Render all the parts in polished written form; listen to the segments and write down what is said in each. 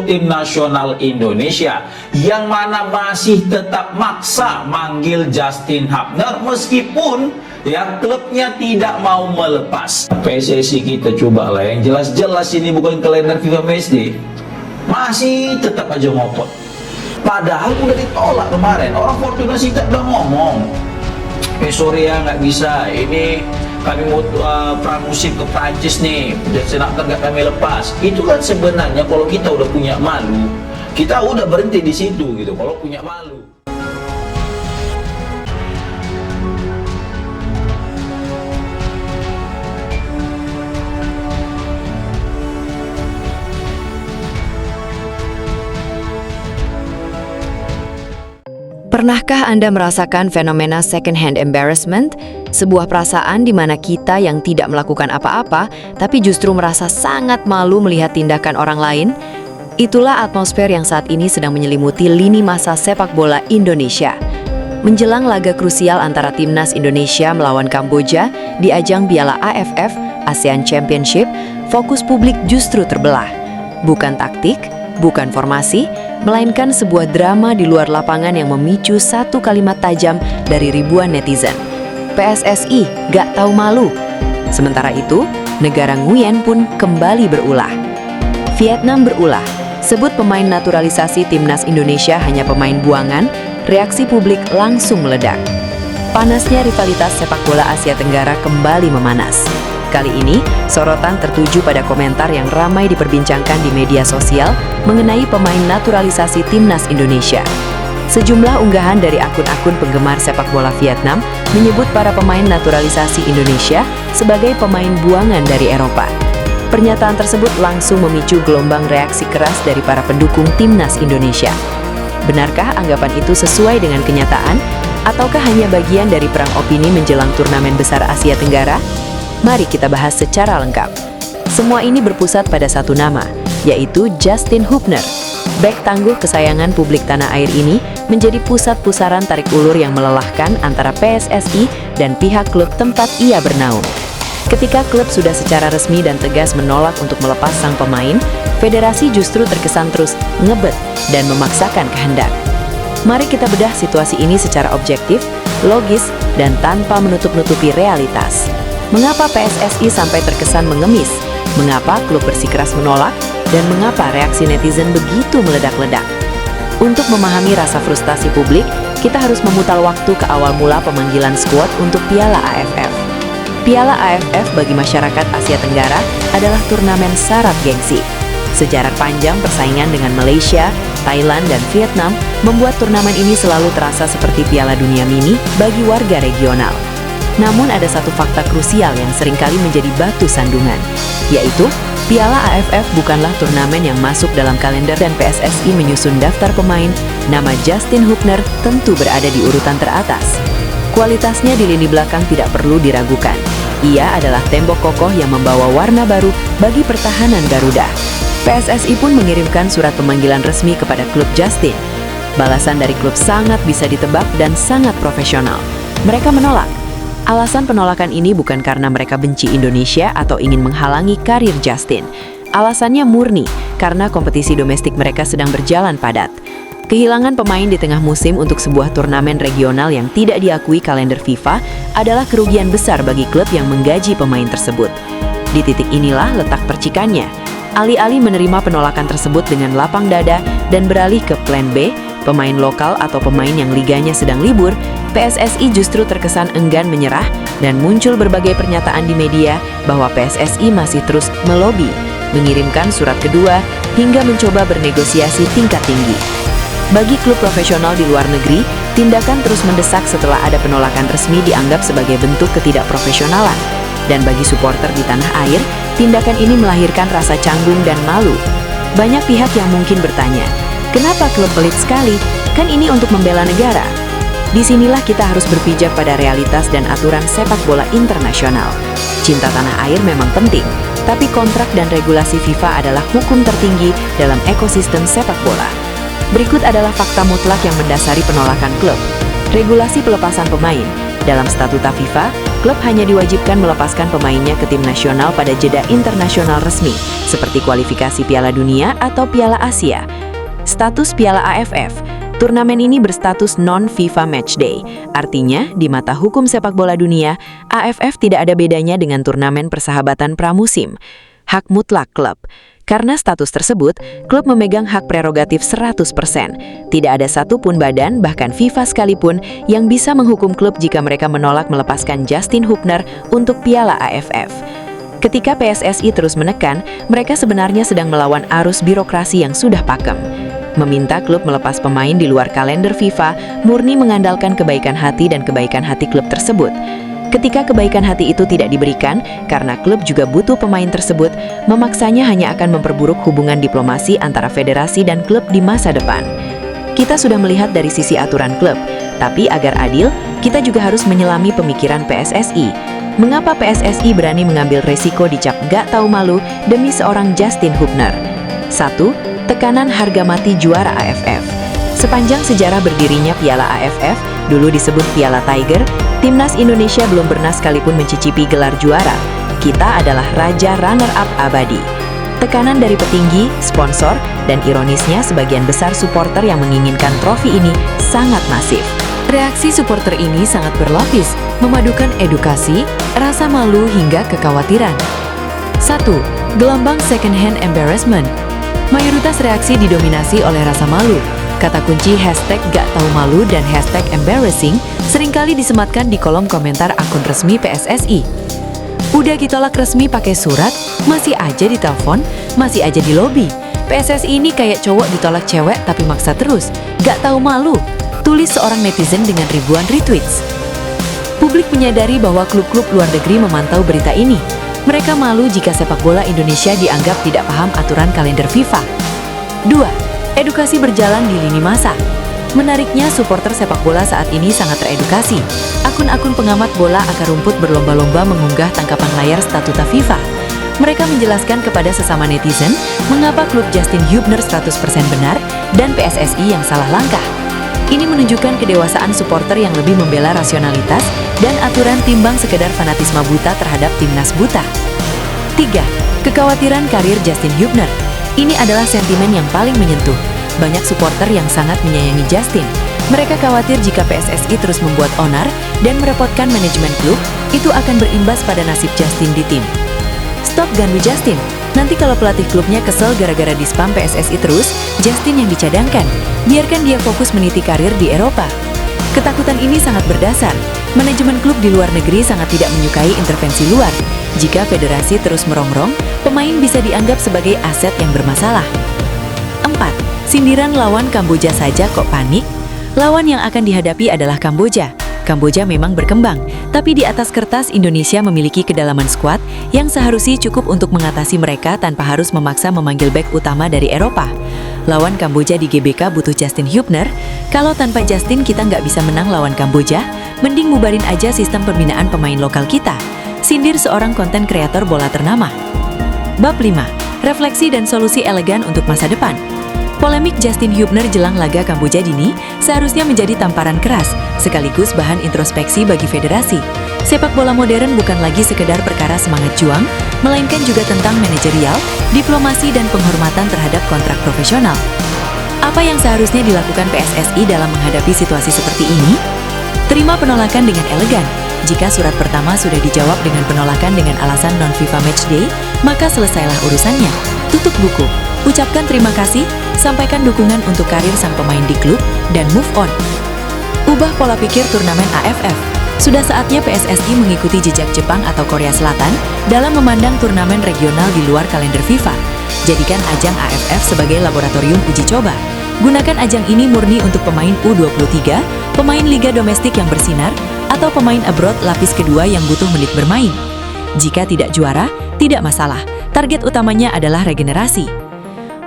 tim nasional Indonesia yang mana masih tetap maksa manggil Justin Hubner meskipun ya klubnya tidak mau melepas. PSSI kita cobalah yang jelas-jelas ini bukan kalender FIFA matchday, masih tetap aja ngotot. Padahal udah ditolak kemarin. Orang Fortuna Sittard udah ngomong, sorry ya nggak bisa, ini kami mau pramusim ke Prancis nih, dan senakkan nggak kami lepas. Itu kan sebenarnya kalau kita udah punya malu, kita udah berhenti di situ gitu. Kalau punya malu. Pernahkah Anda merasakan fenomena second hand embarrassment? Sebuah perasaan di mana kita yang tidak melakukan apa-apa, tapi justru merasa sangat malu melihat tindakan orang lain? Itulah atmosfer yang saat ini sedang menyelimuti lini masa sepak bola Indonesia. Menjelang laga krusial antara Timnas Indonesia melawan Kamboja di ajang Piala AFF ASEAN Championship, fokus publik justru terbelah. Bukan taktik, bukan formasi, melainkan sebuah drama di luar lapangan yang memicu satu kalimat tajam dari ribuan netizen. PSSI gak tahu malu. Sementara itu, negara Nguyen pun kembali berulah. Vietnam berulah, sebut pemain naturalisasi Timnas Indonesia hanya pemain buangan, reaksi publik langsung meledak. Panasnya rivalitas sepak bola Asia Tenggara kembali memanas. Kali ini, sorotan tertuju pada komentar yang ramai diperbincangkan di media sosial mengenai pemain naturalisasi Timnas Indonesia. Sejumlah unggahan dari akun-akun penggemar sepak bola Vietnam menyebut para pemain naturalisasi Indonesia sebagai pemain buangan dari Eropa. Pernyataan tersebut langsung memicu gelombang reaksi keras dari para pendukung Timnas Indonesia. Benarkah anggapan itu sesuai dengan kenyataan, ataukah hanya bagian dari perang opini menjelang turnamen besar Asia Tenggara? Mari kita bahas secara lengkap. Semua ini berpusat pada satu nama, yaitu Justin Hubner. Bek tangguh kesayangan publik tanah air ini menjadi pusat pusaran tarik ulur yang melelahkan antara PSSI dan pihak klub tempat ia bernaung. Ketika klub sudah secara resmi dan tegas menolak untuk melepas sang pemain, federasi justru terkesan terus ngebet dan memaksakan kehendak. Mari kita bedah situasi ini secara objektif, logis, dan tanpa menutup-nutupi realitas. Mengapa PSSI sampai terkesan mengemis? Mengapa klub bersikeras menolak? Dan mengapa reaksi netizen begitu meledak-ledak? Untuk memahami rasa frustasi publik, kita harus memutar waktu ke awal mula pemanggilan skuad untuk Piala AFF. Piala AFF bagi masyarakat Asia Tenggara adalah turnamen syarat gengsi. Sejarah panjang persaingan dengan Malaysia, Thailand, dan Vietnam membuat turnamen ini selalu terasa seperti Piala Dunia Mini bagi warga regional. Namun ada satu fakta krusial yang seringkali menjadi batu sandungan, yaitu Piala AFF bukanlah turnamen yang masuk dalam kalender dan PSSI menyusun daftar pemain, nama Justin Hubner tentu berada di urutan teratas. Kualitasnya di lini belakang tidak perlu diragukan. Ia adalah tembok kokoh yang membawa warna baru bagi pertahanan Garuda. PSSI pun mengirimkan surat pemanggilan resmi kepada klub Justin. Balasan dari klub sangat bisa ditebak dan sangat profesional. Mereka menolak. Alasan penolakan ini bukan karena mereka benci Indonesia atau ingin menghalangi karir Justin. Alasannya murni karena kompetisi domestik mereka sedang berjalan padat. Kehilangan pemain di tengah musim untuk sebuah turnamen regional yang tidak diakui kalender FIFA adalah kerugian besar bagi klub yang menggaji pemain tersebut. Di titik inilah letak percikannya. Alih-alih menerima penolakan tersebut dengan lapang dada dan beralih ke plan B, pemain lokal atau pemain yang liganya sedang libur, PSSI justru terkesan enggan menyerah dan muncul berbagai pernyataan di media bahwa PSSI masih terus melobi, mengirimkan surat kedua, hingga mencoba bernegosiasi tingkat tinggi. Bagi klub profesional di luar negeri, tindakan terus mendesak setelah ada penolakan resmi dianggap sebagai bentuk ketidakprofesionalan. Dan bagi supporter di tanah air, tindakan ini melahirkan rasa canggung dan malu. Banyak pihak yang mungkin bertanya, kenapa klub pelit sekali? Kan ini untuk membela negara. Disinilah kita harus berpijak pada realitas dan aturan sepak bola internasional. Cinta tanah air memang penting, tapi kontrak dan regulasi FIFA adalah hukum tertinggi dalam ekosistem sepak bola. Berikut adalah fakta mutlak yang mendasari penolakan klub. Regulasi pelepasan pemain. Dalam statuta FIFA, klub hanya diwajibkan melepaskan pemainnya ke tim nasional pada jeda internasional resmi, seperti kualifikasi Piala Dunia atau Piala Asia. Status Piala AFF, turnamen ini berstatus non-FIFA Matchday. Artinya, di mata hukum sepak bola dunia, AFF tidak ada bedanya dengan turnamen persahabatan pramusim. Hak mutlak klub. Karena status tersebut, klub memegang hak prerogatif 100%. Tidak ada satupun badan, bahkan FIFA sekalipun, yang bisa menghukum klub jika mereka menolak melepaskan Justin Hubner untuk Piala AFF. Ketika PSSI terus menekan, mereka sebenarnya sedang melawan arus birokrasi yang sudah pakem. Meminta klub melepas pemain di luar kalender FIFA murni mengandalkan kebaikan hati dan kebaikan hati klub tersebut. Ketika kebaikan hati itu tidak diberikan, karena klub juga butuh pemain tersebut, memaksanya hanya akan memperburuk hubungan diplomasi antara federasi dan klub di masa depan. Kita sudah melihat dari sisi aturan klub, tapi agar adil, kita juga harus menyelami pemikiran PSSI. Mengapa PSSI berani mengambil resiko dicap gak tahu malu demi seorang Justin Hubner? 1. Tekanan harga mati juara AFF. Sepanjang sejarah berdirinya Piala AFF, dulu disebut Piala Tiger, timnas Indonesia belum pernah sekalipun mencicipi gelar juara. Kita adalah raja runner-up abadi. Tekanan dari petinggi, sponsor, dan ironisnya sebagian besar supporter yang menginginkan trofi ini sangat masif. Reaksi supporter ini sangat berlapis, memadukan edukasi, rasa malu hingga kekhawatiran. 1. Gelombang second hand embarrassment. Mayoritas reaksi didominasi oleh rasa malu. Kata kunci hashtag gak tahu malu dan hashtag embarrassing seringkali disematkan di kolom komentar akun resmi PSSI. Udah ditolak resmi pakai surat, masih aja ditelepon, masih aja di lobi. PSSI ini kayak cowok ditolak cewek tapi maksa terus. Gak tahu malu, tulis seorang netizen dengan ribuan retweets. Publik menyadari bahwa klub-klub luar negeri memantau berita ini. Mereka malu jika sepak bola Indonesia dianggap tidak paham aturan kalender FIFA. 2. Edukasi berjalan di lini masa. Menariknya, supporter sepak bola saat ini sangat teredukasi. Akun-akun pengamat bola akar rumput berlomba-lomba mengunggah tangkapan layar statuta FIFA. Mereka menjelaskan kepada sesama netizen mengapa klub Justin Hubner 100% benar dan PSSI yang salah langkah. Ini menunjukkan kedewasaan supporter yang lebih membela rasionalitas dan aturan timbang sekedar fanatisme buta terhadap timnas buta. 3. Kekhawatiran karir Justin Hubner. Ini adalah sentimen yang paling menyentuh. Banyak supporter yang sangat menyayangi Justin. Mereka khawatir jika PSSI terus membuat onar dan merepotkan manajemen klub, itu akan berimbas pada nasib Justin di tim. Stop ganggu Justin. Nanti kalau pelatih klubnya kesel gara-gara di-spam PSSI terus, Justin yang dicadangkan. Biarkan dia fokus meniti karir di Eropa. Ketakutan ini sangat berdasar. Manajemen klub di luar negeri sangat tidak menyukai intervensi luar. Jika federasi terus merongrong, pemain bisa dianggap sebagai aset yang bermasalah. 4. Sindiran lawan Kamboja saja kok panik? Lawan yang akan dihadapi adalah Kamboja. Kamboja memang berkembang, tapi di atas kertas Indonesia memiliki kedalaman skuad yang seharusnya cukup untuk mengatasi mereka tanpa harus memaksa memanggil bek utama dari Eropa. Lawan Kamboja di GBK butuh Justin Hubner. Kalau tanpa Justin kita nggak bisa menang lawan Kamboja, mending bubarin aja sistem pembinaan pemain lokal kita. Sindir seorang konten kreator bola ternama. Bab 5. Refleksi dan solusi elegan untuk masa depan. Polemik Justin Hubner jelang laga Kamboja dini seharusnya menjadi tamparan keras, sekaligus bahan introspeksi bagi federasi. Sepak bola modern bukan lagi sekedar perkara semangat juang, melainkan juga tentang manajerial, diplomasi dan penghormatan terhadap kontrak profesional. Apa yang seharusnya dilakukan PSSI dalam menghadapi situasi seperti ini? Terima penolakan dengan elegan. Jika surat pertama sudah dijawab dengan penolakan dengan alasan non-FIFA Matchday, maka selesailah urusannya. Tutup buku. Ucapkan terima kasih, sampaikan dukungan untuk karir sang pemain di klub, dan move on. Ubah pola pikir turnamen AFF. Sudah saatnya PSSI mengikuti jejak Jepang atau Korea Selatan dalam memandang turnamen regional di luar kalender FIFA. Jadikan ajang AFF sebagai laboratorium uji coba. Gunakan ajang ini murni untuk pemain U23, pemain liga domestik yang bersinar, atau pemain abroad lapis kedua yang butuh menit bermain. Jika tidak juara, tidak masalah. Target utamanya adalah regenerasi.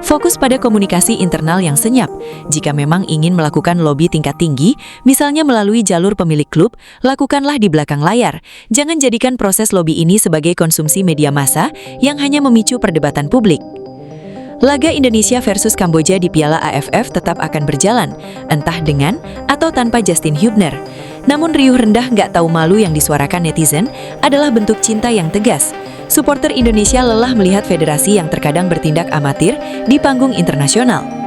Fokus pada komunikasi internal yang senyap. Jika memang ingin melakukan lobby tingkat tinggi, misalnya melalui jalur pemilik klub, lakukanlah di belakang layar. Jangan jadikan proses lobby ini sebagai konsumsi media massa yang hanya memicu perdebatan publik. Laga Indonesia versus Kamboja di Piala AFF tetap akan berjalan, entah dengan atau tanpa Justin Hubner. Namun riuh rendah nggak tahu malu yang disuarakan netizen adalah bentuk cinta yang tegas. Supporter Indonesia lelah melihat federasi yang terkadang bertindak amatir di panggung internasional.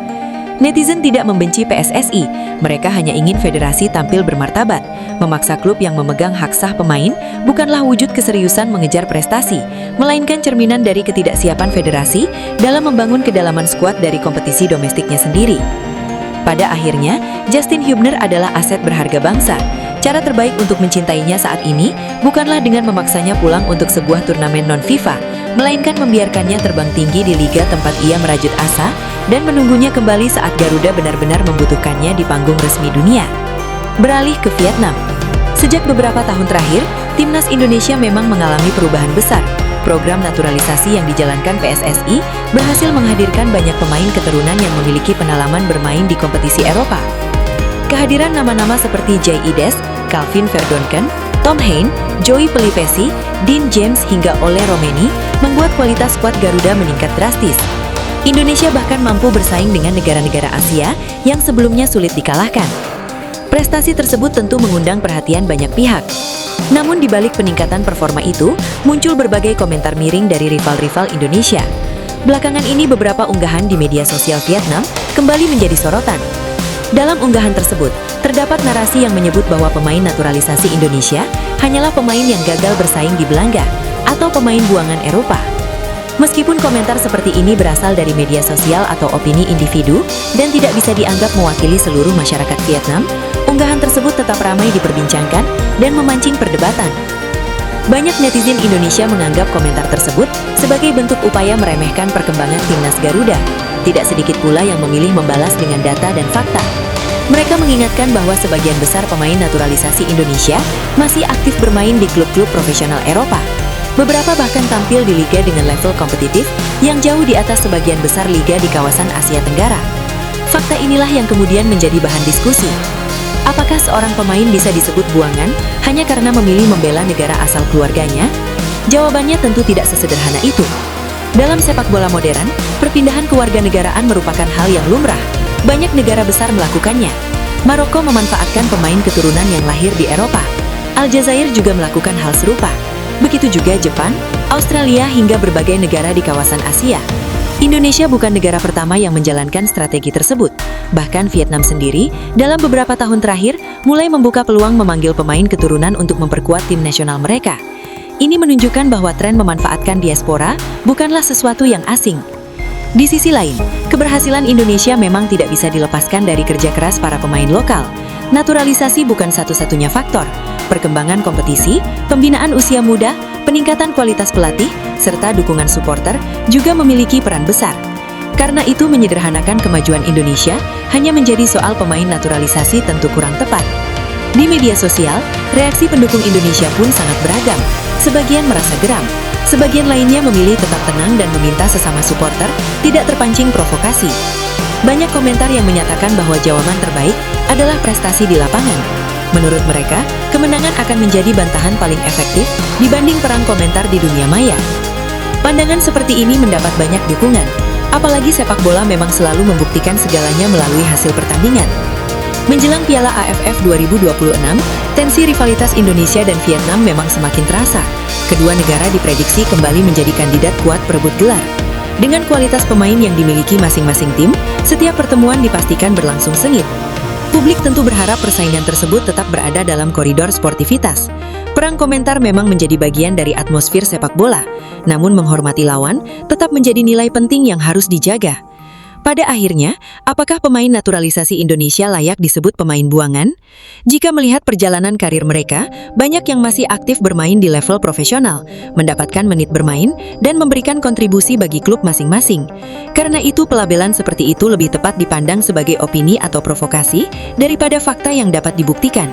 Netizen tidak membenci PSSI, mereka hanya ingin federasi tampil bermartabat. Memaksa klub yang memegang hak sah pemain bukanlah wujud keseriusan mengejar prestasi, melainkan cerminan dari ketidaksiapan federasi dalam membangun kedalaman skuad dari kompetisi domestiknya sendiri. Pada akhirnya, Justin Hubner adalah aset berharga bangsa. Cara terbaik untuk mencintainya saat ini bukanlah dengan memaksanya pulang untuk sebuah turnamen non-FIFA, melainkan membiarkannya terbang tinggi di liga tempat ia merajut asa dan menunggunya kembali saat Garuda benar-benar membutuhkannya di panggung resmi dunia. Beralih ke Vietnam. Sejak beberapa tahun terakhir, timnas Indonesia memang mengalami perubahan besar. Program naturalisasi yang dijalankan PSSI berhasil menghadirkan banyak pemain keturunan yang memiliki pengalaman bermain di kompetisi Eropa. Kehadiran nama-nama seperti Jay Ides, Calvin Verdonken, Tom Hain, Joey Pelipesi, Dean James hingga Ole Romeni membuat kualitas skuad Garuda meningkat drastis. Indonesia bahkan mampu bersaing dengan negara-negara Asia yang sebelumnya sulit dikalahkan. Prestasi tersebut tentu mengundang perhatian banyak pihak. Namun di balik peningkatan performa itu, muncul berbagai komentar miring dari rival-rival Indonesia. Belakangan ini beberapa unggahan di media sosial Vietnam kembali menjadi sorotan. Dalam unggahan tersebut, terdapat narasi yang menyebut bahwa pemain naturalisasi Indonesia hanyalah pemain yang gagal bersaing di Belanga atau pemain buangan Eropa. Meskipun komentar seperti ini berasal dari media sosial atau opini individu dan tidak bisa dianggap mewakili seluruh masyarakat Vietnam, unggahan tersebut tetap ramai diperbincangkan dan memancing perdebatan. Banyak netizen Indonesia menganggap komentar tersebut sebagai bentuk upaya meremehkan perkembangan timnas Garuda. Tidak sedikit pula yang memilih membalas dengan data dan fakta. Mereka mengingatkan bahwa sebagian besar pemain naturalisasi Indonesia masih aktif bermain di klub-klub profesional Eropa. Beberapa bahkan tampil di liga dengan level kompetitif yang jauh di atas sebagian besar liga di kawasan Asia Tenggara. Fakta inilah yang kemudian menjadi bahan diskusi. Apakah seorang pemain bisa disebut buangan hanya karena memilih membela negara asal keluarganya? Jawabannya tentu tidak sesederhana itu. Dalam sepak bola modern, perpindahan kewarganegaraan merupakan hal yang lumrah. Banyak negara besar melakukannya. Maroko memanfaatkan pemain keturunan yang lahir di Eropa. Aljazair juga melakukan hal serupa. Begitu juga Jepang, Australia hingga berbagai negara di kawasan Asia. Indonesia bukan negara pertama yang menjalankan strategi tersebut. Bahkan Vietnam sendiri, dalam beberapa tahun terakhir, mulai membuka peluang memanggil pemain keturunan untuk memperkuat tim nasional mereka. Ini menunjukkan bahwa tren memanfaatkan diaspora bukanlah sesuatu yang asing. Di sisi lain, keberhasilan Indonesia memang tidak bisa dilepaskan dari kerja keras para pemain lokal. Naturalisasi bukan satu-satunya faktor. Perkembangan kompetisi, pembinaan usia muda, peningkatan kualitas pelatih, serta dukungan supporter juga memiliki peran besar. Karena itu menyederhanakan kemajuan Indonesia hanya menjadi soal pemain naturalisasi tentu kurang tepat. Di media sosial, reaksi pendukung Indonesia pun sangat beragam. Sebagian merasa geram, sebagian lainnya memilih tetap tenang dan meminta sesama supporter tidak terpancing provokasi. Banyak komentar yang menyatakan bahwa jawaban terbaik adalah prestasi di lapangan. Menurut mereka, kemenangan akan menjadi bantahan paling efektif dibanding perang komentar di dunia maya. Pandangan seperti ini mendapat banyak dukungan, apalagi sepak bola memang selalu membuktikan segalanya melalui hasil pertandingan. Menjelang Piala AFF 2026, tensi rivalitas Indonesia dan Vietnam memang semakin terasa. Kedua negara diprediksi kembali menjadi kandidat kuat perebut gelar. Dengan kualitas pemain yang dimiliki masing-masing tim, setiap pertemuan dipastikan berlangsung sengit. Publik tentu berharap persaingan tersebut tetap berada dalam koridor sportivitas. Perang komentar memang menjadi bagian dari atmosfer sepak bola, namun menghormati lawan tetap menjadi nilai penting yang harus dijaga. Pada akhirnya, apakah pemain naturalisasi Indonesia layak disebut pemain buangan? Jika melihat perjalanan karir mereka, banyak yang masih aktif bermain di level profesional, mendapatkan menit bermain, dan memberikan kontribusi bagi klub masing-masing. Karena itu, pelabelan seperti itu lebih tepat dipandang sebagai opini atau provokasi daripada fakta yang dapat dibuktikan.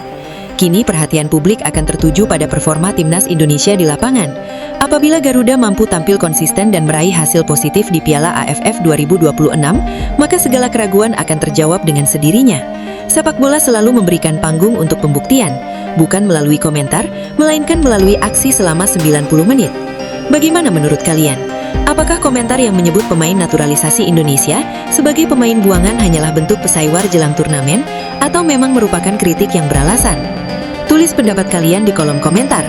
Kini perhatian publik akan tertuju pada performa timnas Indonesia di lapangan. Apabila Garuda mampu tampil konsisten dan meraih hasil positif di Piala AFF 2026, maka segala keraguan akan terjawab dengan sendirinya. Sepak bola selalu memberikan panggung untuk pembuktian, bukan melalui komentar, melainkan melalui aksi selama 90 menit. Bagaimana menurut kalian? Apakah komentar yang menyebut pemain naturalisasi Indonesia sebagai pemain buangan hanyalah bentuk pesaiwar jelang turnamen atau memang merupakan kritik yang beralasan? Tulis pendapat kalian di kolom komentar.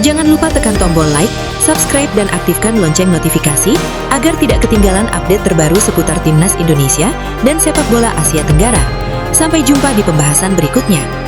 Jangan lupa tekan tombol like, subscribe, dan aktifkan lonceng notifikasi agar tidak ketinggalan update terbaru seputar Timnas Indonesia dan sepak bola Asia Tenggara. Sampai jumpa di pembahasan berikutnya.